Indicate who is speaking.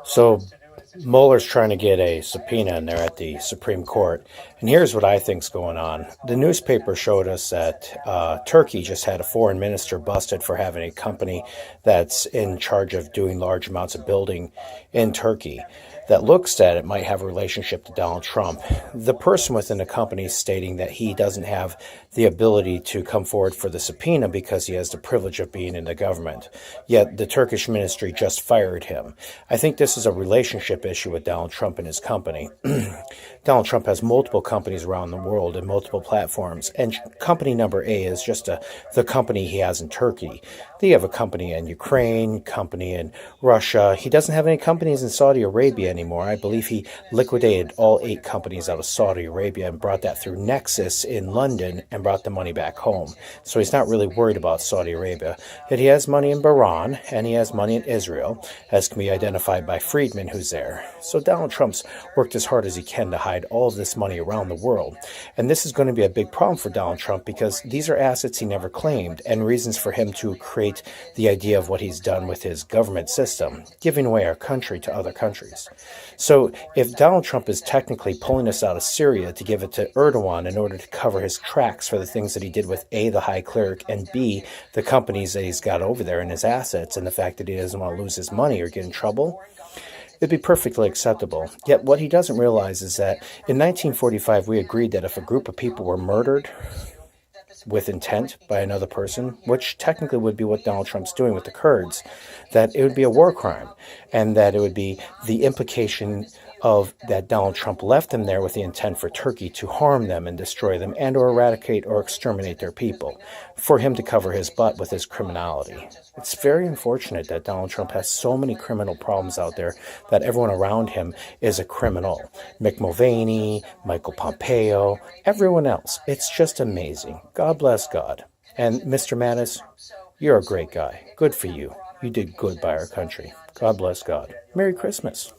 Speaker 1: So Mueller's trying to get a subpoena in there at the Supreme Court. And here's what I think's going on. The newspaper showed us that Turkey just had a foreign minister busted for having a company that's in charge of doing large amounts of building in Turkey that looks that it might have a relationship to Donald Trump. The person within the company is stating that he doesn't have the ability to come forward for the subpoena because he has the privilege of being in the government. Yet the Turkish ministry just fired him. I think this is a relationship issue with Donald Trump and his company. Donald Trump has multiple companies around the world and multiple platforms, and company number A is just the company he has in Turkey. They have a company in Ukraine, company in Russia. He doesn't have any companies in Saudi Arabia anymore. I believe he liquidated all 8 companies out of Saudi Arabia and brought that through Nexus in London and brought the money back home. So he's not really worried about Saudi Arabia. Yet he has money in Bahrain and he has money in Israel, as can be identified by Friedman, who's there. So Donald Trump's worked as hard as he can to hide all of this money around the world. And this is going to be a big problem for Donald Trump because these are assets he never claimed and reasons for him to create the idea of what he's done with his government system, giving away our country to other countries. So if Donald Trump is technically pulling us out of Syria to give it to Erdogan in order to cover his tracks for the things that he did with A, the high cleric, and B, the companies that he's got over there and his assets, and the fact that he doesn't want to lose his money or get in trouble, it'd be perfectly acceptable. Yet what he doesn't realize is that in 1945, we agreed that if a group of people were murdered with intent by another person, which technically would be what Donald Trump's doing with the Kurds, that it would be a war crime, and that it would be the implication of that Donald Trump left them there with the intent for Turkey to harm them and destroy them and or eradicate or exterminate their people, for him to cover his butt with his criminality. It's very unfortunate that Donald Trump has so many criminal problems out there that everyone around him is a criminal. Mick Mulvaney, Michael Pompeo, everyone else. It's just amazing. God bless God. And Mr. Mattis, you're a great guy. Good for you. You did good by our country. God bless God. Merry Christmas.